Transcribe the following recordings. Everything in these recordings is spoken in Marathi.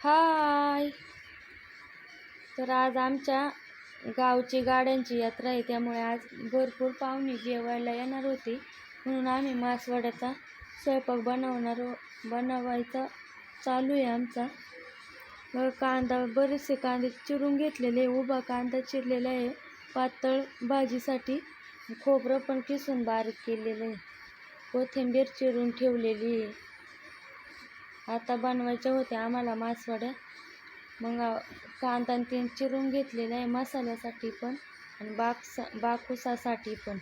हाय. तर आज आमच्या गावची गाड्यांची यात्रा आहे, त्यामुळे आज भरपूर पाहुणे जेवायला येणार होते, म्हणून आम्ही मासवड्याचा स्वयंपाक बनवायचा चालू आहे आमचा. कांदा, बरेचसे कांदे चिरून घेतलेले, उभा कांदा चिरलेला आहे पातळ भाजीसाठी, खोबरं पण किसून बारीक केलेलं आहे, कोथिंबीर चिरून ठेवलेली आहे. आता बनवायच्या होत्या आम्हाला मासवड्या, मग कांदा तीन चिरून घेतलेला आहे मसाल्यासाठी पण आणि बाकुसासाठी पण.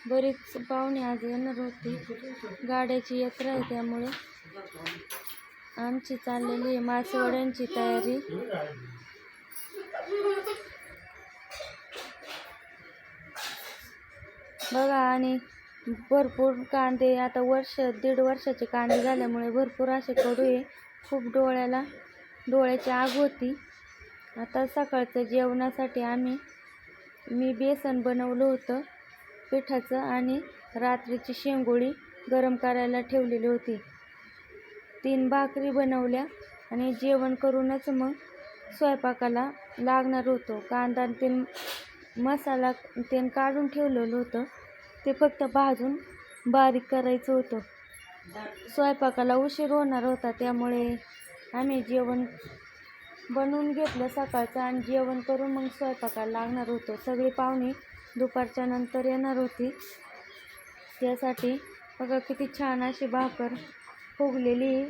बरेच पाहुणे आज येणार होते, गाड्याची यात्रा आहे त्यामुळे आमची चाललेली आहे मासवड्यांची तयारी. बघा, आणि भरपूर कांदे, आता दीड वर्षाचे कांदे झाल्यामुळे भरपूर असे कडू आहे, खूप डोळ्याची आग होती. आता सकाळचं जेवणासाठी मी बेसन बनवलं होतं पिठाचं, आणि रात्रीची शेंगोळी गरम करायला ठेवलेली होती. 3 भाकरी बनवल्या आणि जेवण करूनच मग स्वयंपाकाला लागणार होतो. कांदा तीन मसाला तीन काढून ठेवलेलं होतं, ते फक्त भाजून बारीक करायचं होतं. स्वयंपाकाला उशीर होणार होता, त्यामुळे आम्ही जेवण बनवून घेतलं सकाळचं आणि जेवण करून मग स्वयंपाकाला लागणार होतो. सगळी पाहुणे दुपारच्या नंतर येणार होती, त्यासाठी बघा किती छान अशी भाकर फुगलेली,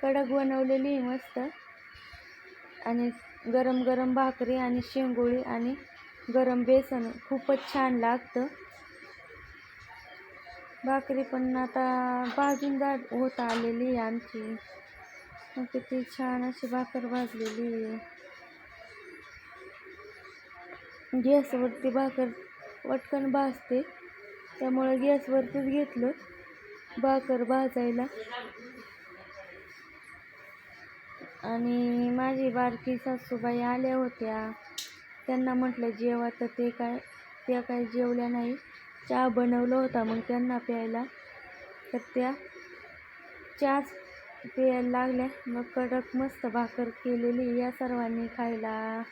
कडक बनवलेली मस्त, आणि गरम गरम भाकरी आणि शेंगोळी आणि गरम बेसन खूपच छान लागतं. भाकरी पण आता भाजून होत आलेली आहे आमची, किती छान अशी भाकर भाजलेली आहे. गॅसवरती भाकर पटकन भाजते, त्यामुळे गॅसवरतीच घेतलं भाकर भाजायला. आणि माझी बारकी सासूबाई आल्या होत्या, त्यांना म्हटलं जेवा, तर त्या काय जेवल्या नाही. चहा बनवला होता मग त्यांना प्यायला, तर त्या चहाच प्यायला लागल्या. मग कडक मस्त भाकर केलेली या सर्वांनी खायला.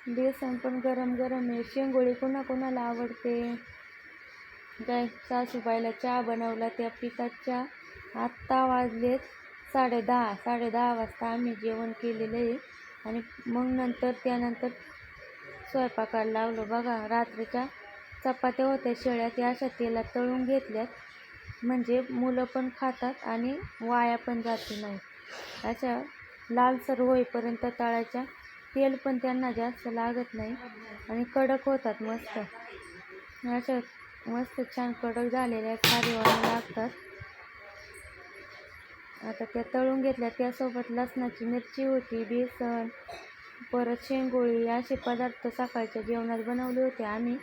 बेसन पण गरम गरम आहे. शेंगोळी कोणाकोणाला आवडते काय. सासूबाईला चहा बनवला, त्या पितात चहा. आत्ता वाजलेत 10:30 वाजता आम्ही जेवण केलेलं आहे, आणि मग त्यानंतर स्वयंपाकाला लागलो. बघा, रात्रीच्या चपात्या होत्या शेळ्या, त्या अशा तेलात तळून घेतल्यात, म्हणजे मुलं पण खातात आणि वाया पण जाते नाही. अशा लालसर होईपर्यंत तळायच्या, तेल पण त्यांना जास्त लागत नाही आणि कडक होतात मस्त. अशा मस्त छान कडक झालेल्या खारीवाणी लागतात. आता त्या तळून घेतल्या, त्यासोबत लसणाची मिरची होती, बेसन, परत शेंगोळी, असे पदार्थ सकाळच्या जेवणात बनवले होते आम्ही.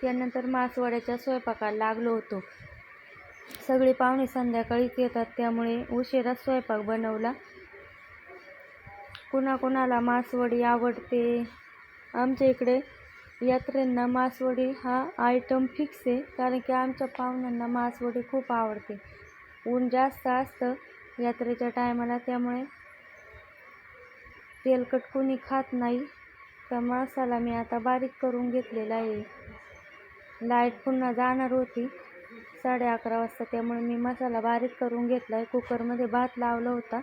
त्यानंतर मासवड्याच्या स्वयंपाकाला लागलो होतो. सगळे पाहुणे संध्याकाळीच येतात, त्यामुळे उशिराच स्वयंपाक बनवला. कुणाकुणाला मासवडी आवडते. आमच्या इकडे यात्रेंना मासवडी हा आयटम फिक्स आहे, कारण की आमच्या पाहुण्यांना मासवडी खूप आवडते. ऊन जास्त असतं यात्रेच्या टायमाला, त्यामुळे तेलकट कोणी खात नाही. तर मसाला मी आता बारीक करून घेतलेला आहे. लाईट पुन्हा जाणार होती 11:30 वाजता, त्यामुळे मी मसाला बारीक करून घेतला आहे. कुकरमध्ये भात लावला होता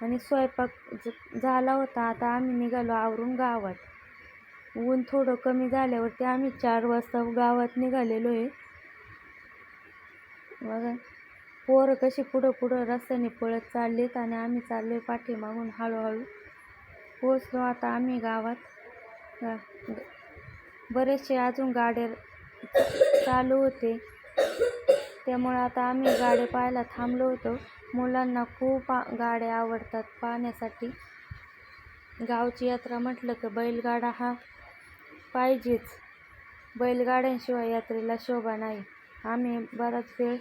आणि स्वयंपाक झाला होता. आता आम्ही निघालो आवरून गावात. ऊन थोडं कमी झाल्यावरती आम्ही 4 वाजता गावात निघालेलो आहे. बघा, पोरं कशी पुढं रस्त्याने पळत चाललेत आणि आम्ही चाललोय पाठीमागून हळूहळू. पोचलो आता आम्ही गावात. बरेचसे अजून गाड्या चालू होते, त्यामुळे आता आम्ही गाड्या पाहायला थांबलो होतो. मुलांना खूप गाड्या आवडतात पाहण्यासाठी. गावची यात्रा म्हटलं की बैलगाडा हा पाहिजेच. बैलगाड्यांशिवाय यात्रेला शोभा नाही. आम्ही बराच वेळ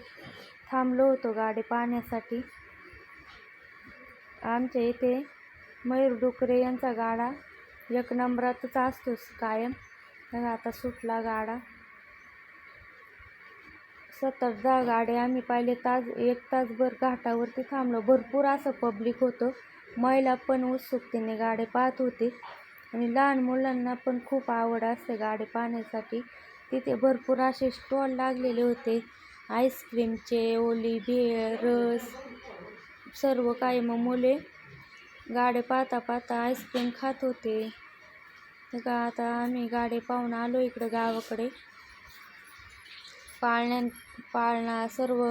थांबलो होतो गाडी पाहण्यासाठी. आमच्या इथे मयूर डुकरे यांचा गाडा 1 नंबरातच असतोच कायम. आता सुटला गाडा. 7-10 गाड्या आम्ही पाहिले. एक तासभर घाटावरती थांबलो. भरपूर असं पब्लिक होतं. महिला पण उत्सुकतेने गाड्या पाहत होते आणि लहान मुलांना पण खूप आवड असते गाड्या पाहण्यासाठी. तिथे भरपूर असे स्टॉल लागलेले होते, आईस्क्रीमचे, ओली, भेळ, रस, सर्व काही. मग मुले गाड्या पाहता पाहता आईस्क्रीम खात होते. तर का आता आम्ही गाडी पाहून आलो इकडं गावाकडे. पाळणा सर्व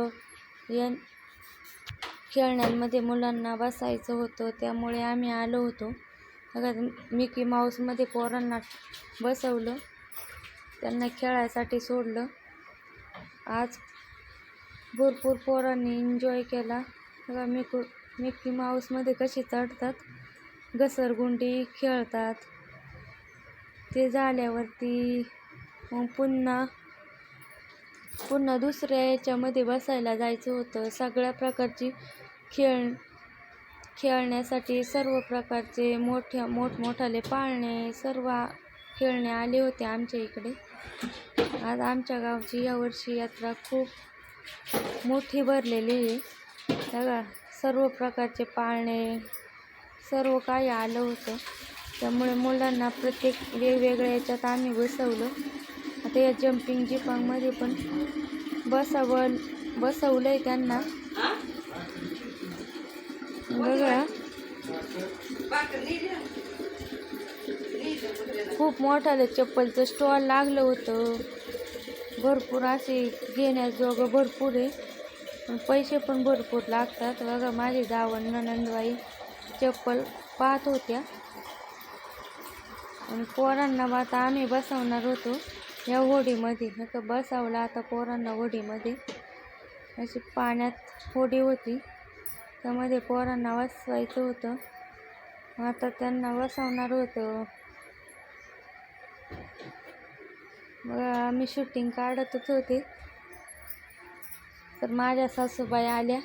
खेळण्यांमध्ये मुलांना बसायचं होतं, त्यामुळे आम्ही आलो होतो. मिकी माऊसमध्ये पोरांना बसवलं, त्यांना खेळायसाठी सोडलं. आज भरपूर पोरांनी एन्जॉय केला. बघा मिकी माऊसमध्ये कशी चढतात, घसरगुंडी खेळतात. ते झाल्यावरती मग पुन्हा दुसऱ्या याच्यामध्ये बसायला जायचं होतं. सगळ्या प्रकारची खेळण्यासाठी सर्व प्रकारचे मोठमोठाले पाळणे, सर्व खेळणे आले होते आमच्या इकडे. आज आमच्या गावची यावर्षी यात्रा खूप मोठी भरलेली आहे. बघा सर्व प्रकारचे पाळणे, सर्व काही आलं होतं. त्यामुळे मुलांना प्रत्येक वेगवेगळ्या याच्यात आम्ही बसवलं. आता या जम्पिंग जिपांमध्ये पण बसवलं आहे त्यांना. बघा खूप मोठाले चप्पलचं स्टॉल लागलं होतं. भरपूर असे घेण्याजोगं भरपूर आहे, पण पैसे पण भरपूर लागतात. बघा माझी जावं नणंदबाई चप्पल पाहत होत्या आणि पोरांना आता आम्ही बसवणार होतो या होडीमध्ये. नका बसावलं आता पोरांना होडीमध्ये. अशी पाण्यात होडी होती, त्यामध्ये पोरांना बसवायचं होतं. आता त्यांना बसवणार होतं. बघा आम्ही शूटिंग काढतच होते, तर माझ्या सासूबाई आल्या.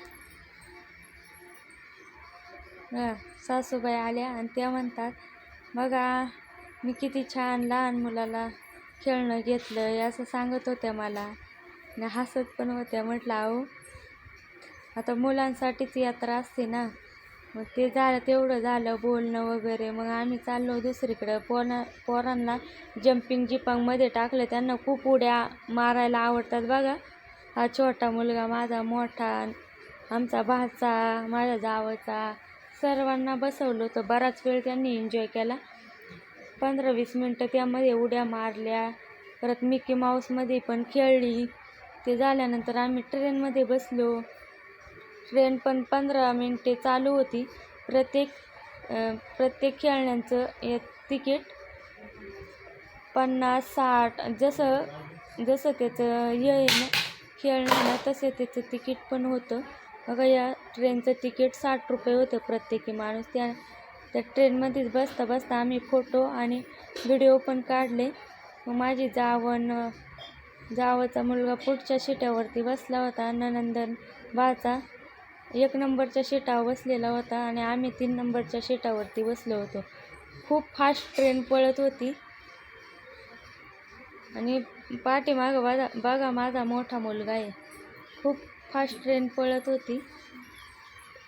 सासूबाई आल्या आणि त्या म्हणतात, बघा मी किती छान लहान मुलाला खेळणं घेतलं असं सांगत होत्या मला आणि हसत पण होत्या. म्हटलं अहो आता मुलांसाठीच यात्रा असते ना. मग ते तेवढं झालं बोलणं वगैरे. मग आम्ही चाललो दुसरीकडं. पोरांना जम्पिंग जिपांमध्ये टाकलं. त्यांना खूप उड्या मारायला आवडतात. बघा हा छोटा मुलगा, माझा मोठा, आमचा भाचा, माझ्या जावचा, सर्वांना बसवलं होतं. बराच वेळ त्यांनी एन्जॉय केला. 15-20 मिनटं त्यामध्ये उड्या मारल्या. परत मिकी माऊसमध्ये पण खेळली. ते झाल्यानंतर आम्ही ट्रेनमध्ये बसलो. ट्रेन पण 15 मिनटे चालू होती. प्रत्येक खेळण्यांचं तिकीट 50-60 जसं त्याचं हे आहे ना खेळणं ना, तसे त्याचं तिकीट पण होतं. बघा या ट्रेनचं तिकीट 60 रुपये होतं प्रत्येकी माणूस. त्या ट्रेनमध्येच बसता बसता आम्ही फोटो आणि व्हिडिओ पण काढले. मग माझी जावचा मुलगा पुढच्या शिट्यावरती बसला होता. ननंदन भाचा 1 नंबरच्या शिटावर बसलेला होता आणि आम्ही 3 नंबरच्या शिटावरती बसलो होतो. खूप फास्ट ट्रेन पळत होती आणि पाठीमागं बघा माझा मोठा मुलगा आहे. खूप फास्ट ट्रेन पळत होती.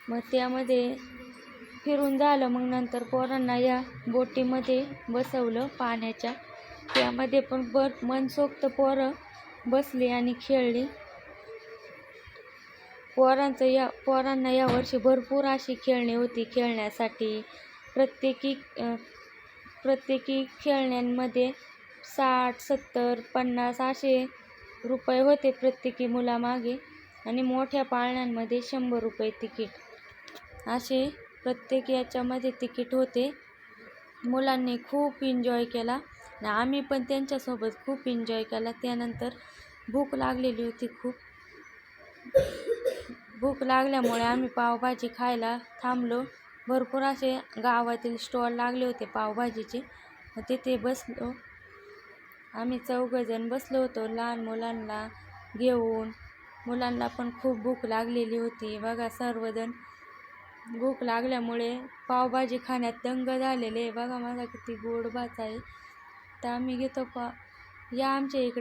मग त्यामध्ये फिरून झालं. मग नंतर पोरांना या बोटीमध्ये बसवलं पाण्याच्या. त्यामध्ये पण मनसोक्त पोरं बसली आणि खेळली. पोरांना यावर्षी भरपूर अशी खेळणी होती खेळण्यासाठी. प्रत्येकी खेळण्यांमध्ये 60, 70, 50 असे रुपये होते प्रत्येकी मुलामागे आणि मोठ्या पाळण्यांमध्ये 100 रुपये तिकीट. असे प्रत्येक याच्यामध्ये तिकीट होते. मुलांनी खूप एन्जॉय केला आणि आम्ही पण त्यांच्यासोबत खूप एन्जॉय केला. त्यानंतर भूक लागलेली होती खूप. भूक लागल्यामुळे आम्ही पावभाजी खायला थांबलो. भरपूर असे गावातील स्टॉल लागले होते पावभाजीचे. मग तिथे बसलो. आम्ही 4 जण बसलो होतो लहान मुलांना घेऊन. मुलांना पण खूप भूक लागलेली होती. बघा सर्वजण भूक लागल्यामुळे पावभाजी खाण्यात दंग झालेले. बघा माझा किती गोड भाचा आहे. तर आम्ही घेतो या आमच्या इकडे